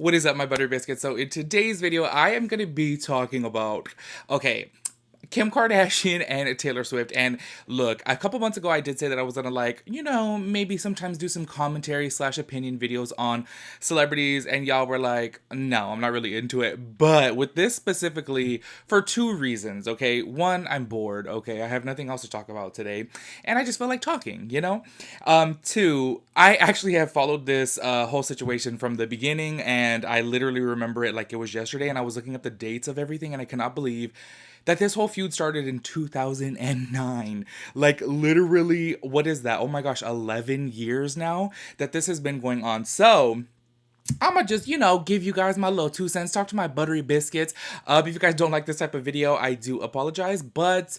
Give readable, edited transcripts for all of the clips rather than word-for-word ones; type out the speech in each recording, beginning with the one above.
What is up, my butter biscuits? So in today's video, I am going to be talking about, okay, Kim Kardashian and Taylor Swift. And look, a couple months ago, I did say that I was gonna maybe sometimes do some commentary slash opinion videos on celebrities, and y'all were like, no, I'm not really into it. But with this specifically, for two reasons, okay? One, I'm bored, okay? I have nothing else to talk about today, and I just feel like talking. Two, I actually have followed this whole situation from the beginning, and I literally remember it like it was yesterday, and I was looking up the dates of everything, and I cannot believe that this whole feud started in 2009. Like, literally, what is that? Oh my gosh, 11 years now that this has been going on. So, I'm gonna just, give you guys my little 2 cents, talk to my buttery biscuits. If you guys don't like this type of video, I do apologize, but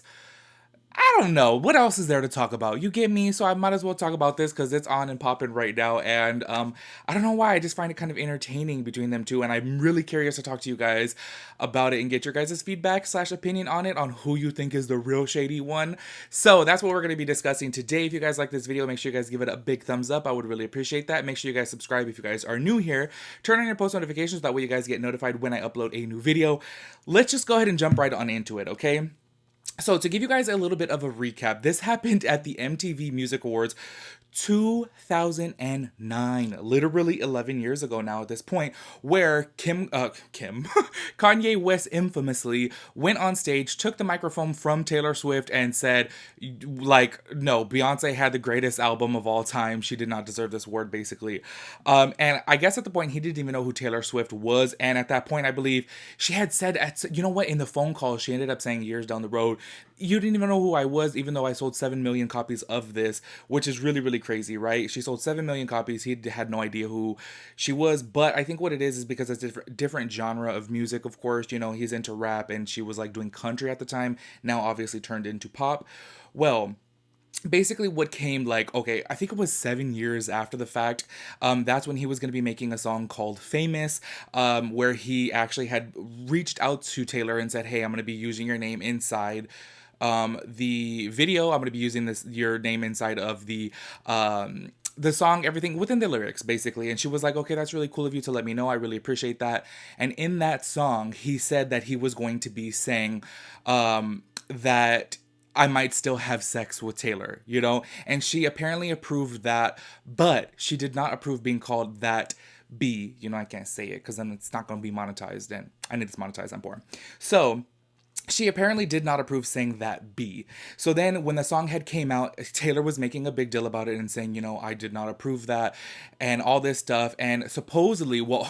I don't know. What else is there to talk about? You get me? So I might as well talk about this because it's on and popping right now. And I don't know why. I just find it kind of entertaining between them two. And I'm really curious to talk to you guys about it and get your guys' feedback slash opinion on it, on who you think is the real shady one. So that's what we're going to be discussing today. If you guys like this video, make sure you guys give it a big thumbs up. I would really appreciate that. Make sure you guys subscribe if you guys are new here. Turn on your post notifications. That way you guys get notified when I upload a new video. Let's just go ahead and jump right on into it, okay? So, to give you guys a little bit of a recap, this happened at the MTV Music Awards 2009, literally 11 years ago now at this point, where Kanye West infamously went on stage, took the microphone from Taylor Swift and said, like, no, Beyonce had the greatest album of all time. She did not deserve this award, basically. And I guess at the point, he didn't even know who Taylor Swift was. And at that point, I believe she had said, you know what, in the phone call, she ended up saying years down the road, you didn't even know who I was, even though I sold 7 million copies of this, which is really, really crazy, right? She sold 7 million copies. He had no idea who she was. But I think what it is because it's a different genre of music, of course. You know, he's into rap and she was like doing country at the time, now obviously turned into pop. Well, basically what came, like, okay, I think it was 7 years after the fact, that's when he was going to be making a song called Famous, where he actually had reached out to Taylor and said, hey, I'm going to be using your name inside the video. I'm going to be using your name inside of the song, everything within the lyrics, basically. And she was like, okay, that's really cool of you to let me know. I really appreciate that. And in that song, he said that he was going to be saying that I might still have sex with Taylor. And she apparently approved that, but she did not approve being called that B. I can't say it because then it's not going to be monetized, and I need to monetize, I'm poor. So she apparently did not approve saying that B. So then when the song had came out, Taylor was making a big deal about it and saying, I did not approve that and all this stuff. And supposedly, well,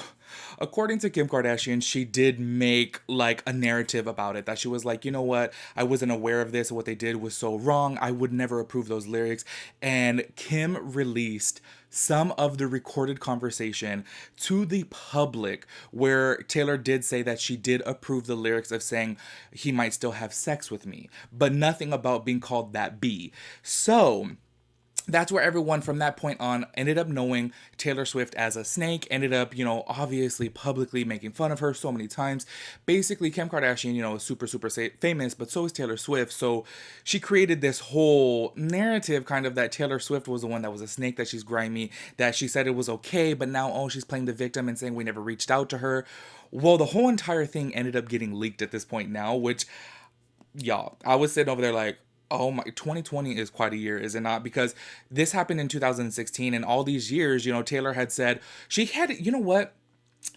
according to Kim Kardashian, she did make like a narrative about it, that she was like, you know what, I wasn't aware of this. What they did was so wrong. I would never approve those lyrics. And Kim released some of the recorded conversation to the public where Taylor did say that she did approve the lyrics of saying he might still have sex with me, but nothing about being called that B. So that's where everyone from that point on ended up knowing Taylor Swift as a snake, ended up, obviously publicly making fun of her so many times. Basically, Kim Kardashian, is super, super famous, but so is Taylor Swift. So she created this whole narrative kind of that Taylor Swift was the one that was a snake, that she's grimy, that she said it was okay, but now, oh, she's playing the victim and saying we never reached out to her. Well, the whole entire thing ended up getting leaked at this point now, which, y'all, I was sitting over there like, oh my, 2020 is quite a year, is it not? Because this happened in 2016, and all these years, Taylor had said she had, you know what?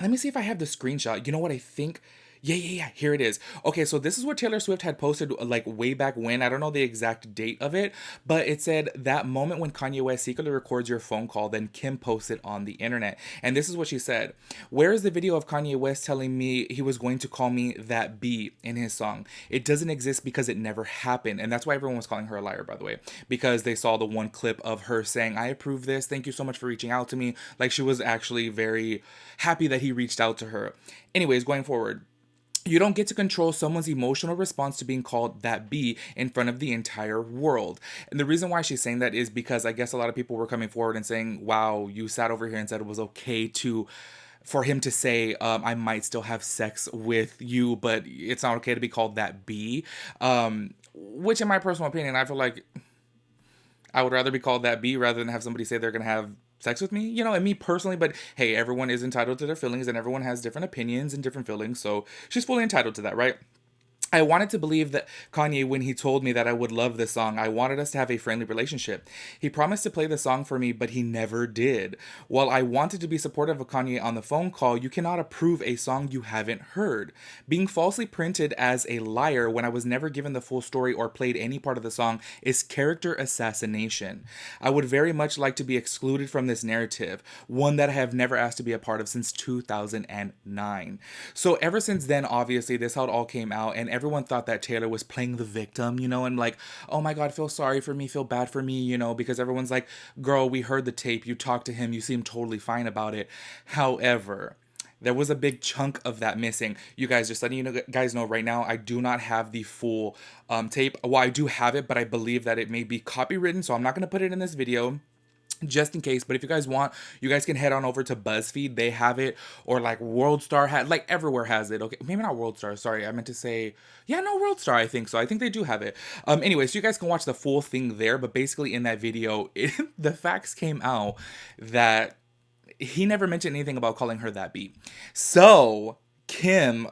Let me see if I have the screenshot. You know what I think? Yeah. Here it is. Okay, so this is what Taylor Swift had posted like way back when. I don't know the exact date of it, but it said that moment when Kanye West secretly records your phone call, then Kim posts it on the internet. And this is what she said. Where is the video of Kanye West telling me he was going to call me that B in his song? It doesn't exist because it never happened. And that's why everyone was calling her a liar, by the way, because they saw the one clip of her saying, I approve this. Thank you so much for reaching out to me. Like, she was actually very happy that he reached out to her. Anyways, going forward, you don't get to control someone's emotional response to being called that B in front of the entire world. And the reason why she's saying that is because I guess a lot of people were coming forward and saying, wow, you sat over here and said it was okay for him to say, I might still have sex with you, but it's not okay to be called that B. Which, in my personal opinion, I feel like I would rather be called that B rather than have somebody say they're going to have sex with me, and me personally, but hey, everyone is entitled to their feelings and everyone has different opinions and different feelings, so she's fully entitled to that, right? I wanted to believe that Kanye, when he told me that I would love this song, I wanted us to have a friendly relationship. He promised to play the song for me, but he never did. While I wanted to be supportive of Kanye on the phone call, you cannot approve a song you haven't heard. Being falsely printed as a liar when I was never given the full story or played any part of the song is character assassination. I would very much like to be excluded from this narrative, one that I have never asked to be a part of since 2009. So ever since then, obviously, this how it all came out, and everyone thought that Taylor was playing the victim, and like, oh my God, feel sorry for me, feel bad for me, because everyone's like, girl, we heard the tape, you talked to him, you seem totally fine about it. However, there was a big chunk of that missing. You guys, just letting guys know right now, I do not have the full tape. Well, I do have it, but I believe that it may be copywritten, so I'm not going to put it in this video just in case. But if you guys want, you guys can head on over to BuzzFeed. They have it, or like World Star has, like everywhere has it. Okay, maybe not World Star, sorry, I meant to say, yeah, no, World Star, I think so. I think they do have it. Anyway, so you guys can watch the full thing there. But basically in that video, the facts came out that he never mentioned anything about calling her that beat. So Kim,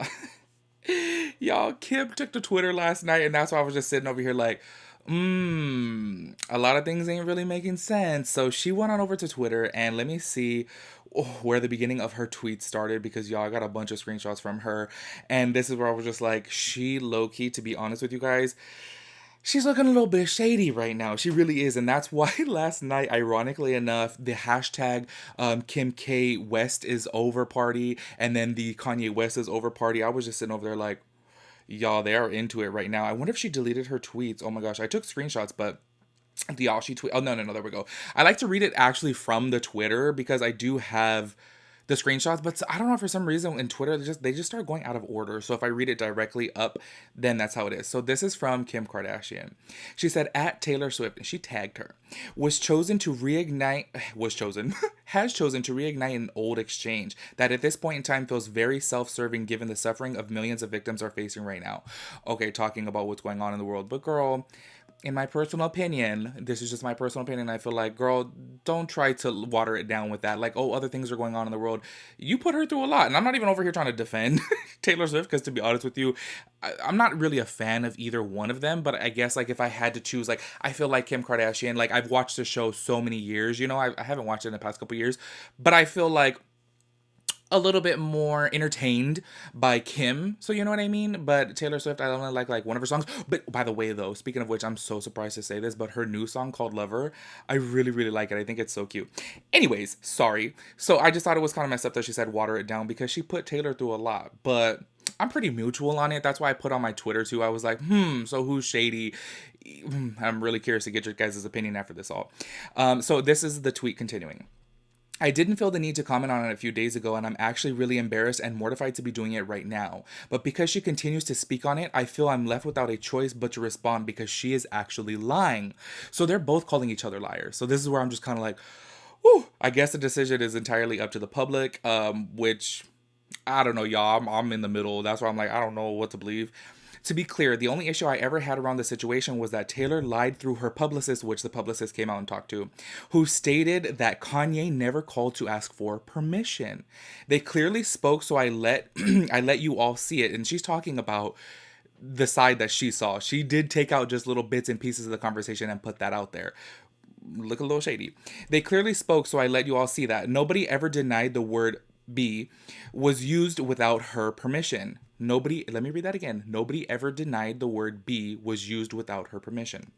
y'all, Kim took to Twitter last night, and that's why I was just sitting over here like, a lot of things ain't really making sense. So she went on over to Twitter, and let me see where the beginning of her tweet started, because y'all, I got a bunch of screenshots from her, and this is where I was just like, she low-key, to be honest with you guys, she's looking a little bit shady right now. She really is. And that's why last night, ironically enough, the hashtag Kim K West is over party, and then the Kanye West is over party, I was just sitting over there like, y'all, they are into it right now. I wonder if she deleted her tweets. Oh my gosh, I took screenshots, but y'all, she tweet. Oh, no, there we go. I like to read it actually from the Twitter, because I do have the screenshots, but I don't know, for some reason in Twitter they just start going out of order. So if I read it directly up, then that's how it is. So this is from Kim Kardashian. She said, at Taylor Swift, and she tagged her, has chosen to reignite an old exchange that at this point in time feels very self-serving given the suffering of millions of victims are facing right now. Okay, talking about what's going on in the world, but girl, in my personal opinion, this is just my personal opinion, I feel like, girl, don't try to water it down with that. Like, oh, other things are going on in the world. You put her through a lot. And I'm not even over here trying to defend Taylor Swift, because to be honest with you, I'm not really a fan of either one of them. But I guess, like, if I had to choose, like, I feel like Kim Kardashian, like, I've watched the show so many years. I haven't watched it in the past couple years. But I feel like a little bit more entertained by Kim, so you know what I mean? But Taylor Swift, I only like one of her songs. But by the way, though, speaking of which, I'm so surprised to say this, but her new song called Lover, I really, really like it. I think it's so cute. Anyways, sorry. So I just thought it was kind of messed up that she said water it down, because she put Taylor through a lot. But I'm pretty mutual on it. That's why I put on my Twitter too. I was like, so who's shady? I'm really curious to get your guys' opinion after this all. So this is the tweet continuing. I didn't feel the need to comment on it a few days ago, and I'm actually really embarrassed and mortified to be doing it right now. But because she continues to speak on it, I feel I'm left without a choice but to respond, because she is actually lying. So they're both calling each other liars. So this is where I'm just kind of like, whew, I guess the decision is entirely up to the public, which, I don't know, y'all. I'm in the middle. That's why I'm like, I don't know what to believe. To be clear, the only issue I ever had around the situation was that Taylor lied through her publicist, which the publicist came out and talked to, who stated that Kanye never called to ask for permission. They clearly spoke, so I let I let you all see it. And she's talking about the side that she saw. She did take out just little bits and pieces of the conversation and put that out there. Look a little shady. They clearly spoke, so I let you all see that. Nobody ever denied the word B was used without her permission. Let me read that again. Nobody ever denied the word B was used without her permission.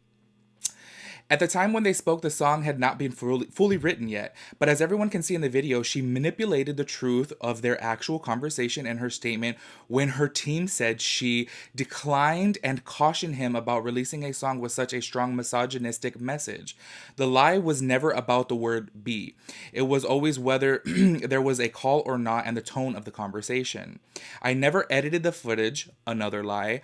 At the time when they spoke, the song had not been fully written yet, but as everyone can see in the video, she manipulated the truth of their actual conversation in her statement when her team said she declined and cautioned him about releasing a song with such a strong misogynistic message. The lie was never about the word be. It was always whether there was a call or not and the tone of the conversation. I never edited the footage, another lie.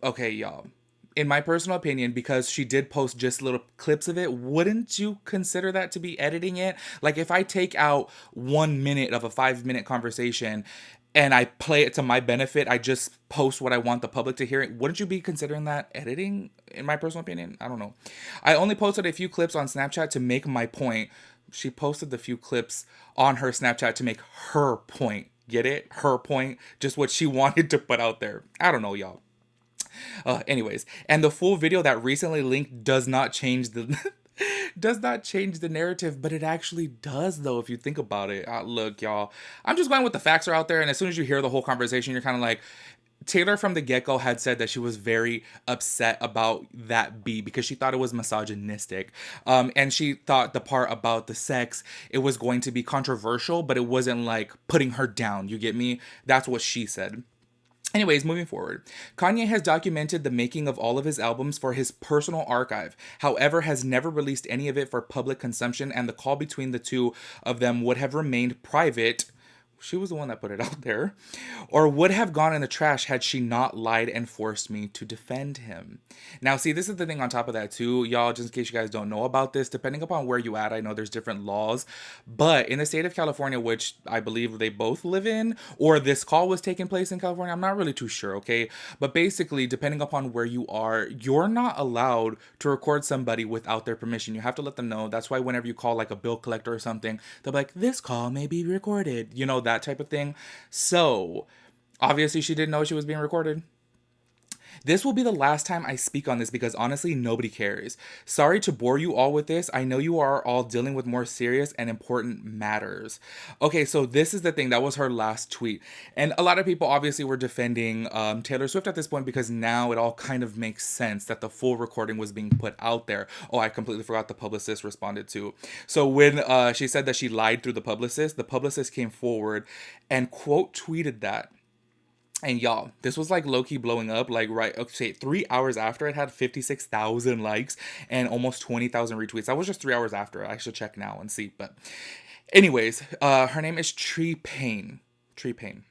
Okay, y'all. In my personal opinion, because she did post just little clips of it, wouldn't you consider that to be editing it? Like, if I take out 1 minute of a 5-minute conversation and I play it to my benefit, I just post what I want the public to hear, wouldn't you be considering that editing, in my personal opinion? I don't know. I only posted a few clips on Snapchat to make my point. she posted the few clips on her Snapchat to make her point. Get it? Her point. Just what she wanted to put out there. I don't know, y'all. Anyways, and the full video that recently linked does not change the does not change the narrative, but it actually does though if you think about it. Look, y'all, I'm just going with the facts are out there, and as soon as you hear the whole conversation, you're kind of like, Taylor from the get-go had said that she was very upset about that beat because she thought it was misogynistic. And she thought the part about the sex, it was going to be controversial, but it wasn't like putting her down. You get me? That's what she said. Anyways, moving forward, Kanye has documented the making of all of his albums for his personal archive, however, has never released any of it for public consumption, and the call between the two of them would have remained private. She was the one that put it out there, or would have gone in the trash had she not lied and forced me to defend him. Now, see, this is the thing on top of that, too, y'all, just in case you guys don't know about this, depending upon where you at, I know there's different laws, but in the state of California, which I believe they both live in, or this call was taking place in California, I'm not really too sure, okay? But basically, depending upon where you are, you're not allowed to record somebody without their permission. You have to let them know. That's why whenever you call like a bill collector or something, they'll be like, this call may be recorded, you know, that type of thing. So obviously she didn't know she was being recorded. This will be the last time I speak on this because honestly, nobody cares. Sorry to bore you all with this. I know you are all dealing with more serious and important matters. Okay, so this is the thing. That was her last tweet. And a lot of people obviously were defending Taylor Swift at this point because now it all kind of makes sense that the full recording was being put out there. Oh, I completely forgot the Publicist responded to. So when she said that she lied through the Publicist came forward and quote tweeted that. And y'all, this was like low-key blowing up, like right, okay, 3 hours after it had 56,000 likes and almost 20,000 retweets. That was just 3 hours after. I should check now and see. But anyways, her name is Tree Payne. Tree Payne.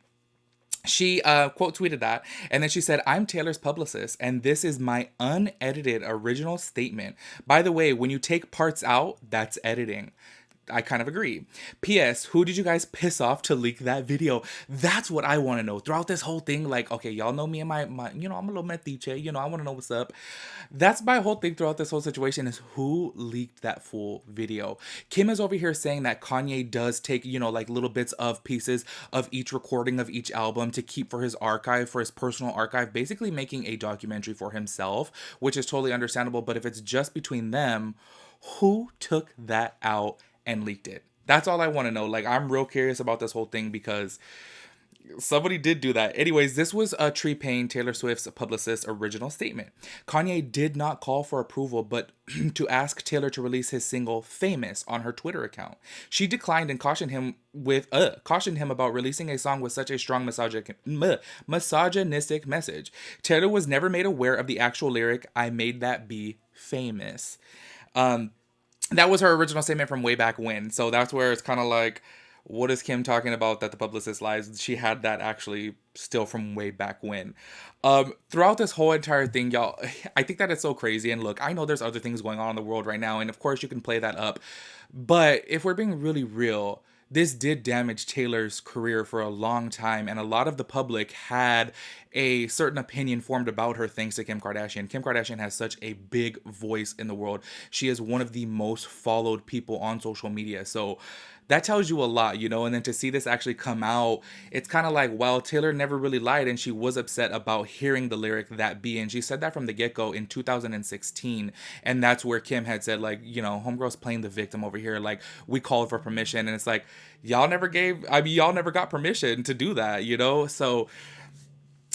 She quote tweeted that, and then she said, I'm Taylor's publicist, and this is my unedited original statement. By the way, when you take parts out, that's editing. I kind of agree. P.S. Who did you guys piss off to leak that video? That's what I want to know. Throughout this whole thing, like, okay, y'all know me and my you know, I'm a little metiche. You know, I want to know what's up. That's my whole thing throughout this whole situation is who leaked that full video. Kim is over here saying that Kanye does take, you know, like little bits of pieces of each recording of each album to keep for his archive, for his personal archive, basically making a documentary for himself, which is totally understandable. But if it's just between them, who took that out and leaked it? That's all I want to know. Like, I'm real curious about this whole thing because somebody did do that. Anyways, this was a Tree Payne, Taylor Swift's publicist, original statement. Kanye did not call for approval, but to ask Taylor to release his single "Famous" on her Twitter account. She declined and cautioned him about releasing a song with such a strong misogynistic message. Taylor was never made aware of the actual lyric, "I made that be famous." That was her original statement from way back when. So that's where it's kind of like, what is Kim talking about that the publicist lies? She had that actually still from way back when. Throughout this whole entire thing, y'all, I think that it's so crazy. And look, I know there's other things going on in the world right now. And of course you can play that up. But if we're being really real, this did damage Taylor's career for a long time, and a lot of the public had a certain opinion formed about her thanks to Kim Kardashian. Kim Kardashian has such a big voice in the world. She is one of the most followed people on social media. So that tells you a lot, you know, and then to see this actually come out, it's kind of like, well, Taylor never really lied, and she was upset about hearing the lyric "that be," and she said that from the get-go in 2016, and that's where Kim had said, like, you know, homegirl's playing the victim over here, like, we called for permission, and it's like, y'all never got permission to do that, you know. So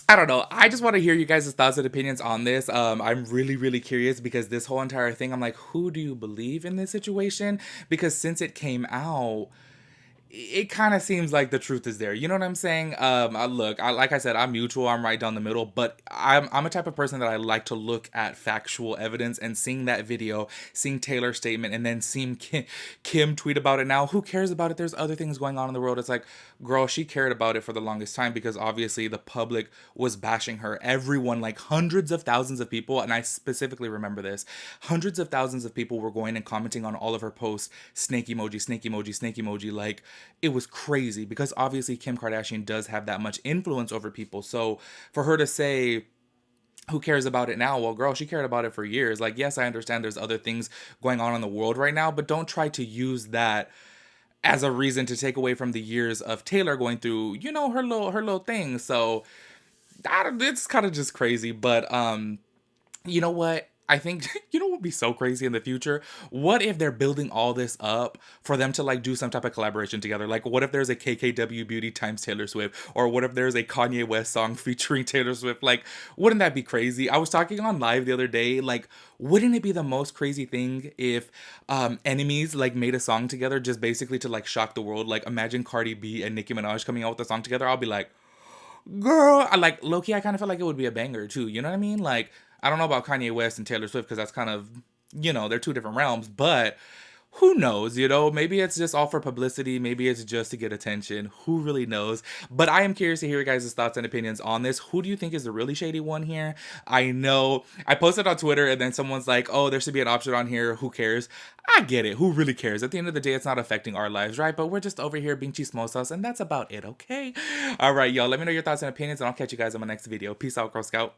I don't know. I just want to hear you guys' thoughts and opinions on this. I'm really, really curious because this whole entire thing, I'm like, who do you believe in this situation? Because since it came out, it kind of seems like the truth is there. You know what I'm saying? Like I said, I'm neutral. I'm right down the middle. But I'm a type of person that I like to look at factual evidence, and seeing that video, seeing Taylor's statement, and then seeing Kim tweet about it now. Who cares about it? There's other things going on in the world. It's like, girl, she cared about it for the longest time because obviously the public was bashing her. Everyone, like hundreds of thousands of people, and I specifically remember this, hundreds of thousands of people were going and commenting on all of her posts, snake emoji, snake emoji, snake emoji, like, it was crazy because obviously Kim Kardashian does have that much influence over people. So for her to say, who cares about it now? Well, girl, she cared about it for years. Like, yes, I understand there's other things going on in the world right now, but don't try to use that as a reason to take away from the years of Taylor going through, her little thing. So it's kind of just crazy. But you know what? I think what would be so crazy in the future? What if they're building all this up for them to like do some type of collaboration together? Like, what if there's a KKW Beauty times Taylor Swift, or what if there's a Kanye West song featuring Taylor Swift? Like, wouldn't that be crazy? I was talking on live the other day. Like, wouldn't it be the most crazy thing if enemies like made a song together just basically to like shock the world? Like, imagine Cardi B and Nicki Minaj coming out with a song together. I'll be like, girl, I like Loki. I kind of feel like it would be a banger too. You know what I mean? Like, I don't know about Kanye West and Taylor Swift because that's kind of, they're two different realms. But who knows? Maybe it's just all for publicity. Maybe it's just to get attention. Who really knows? But I am curious to hear your guys' thoughts and opinions on this. Who do you think is the really shady one here? I know I posted on Twitter and then someone's like, oh, there should be an option on here. Who cares? I get it. Who really cares? At the end of the day, it's not affecting our lives, right? But we're just over here being chismosas, and that's about it, okay? All right, y'all. Let me know your thoughts and opinions, and I'll catch you guys on my next video. Peace out, Girl Scout.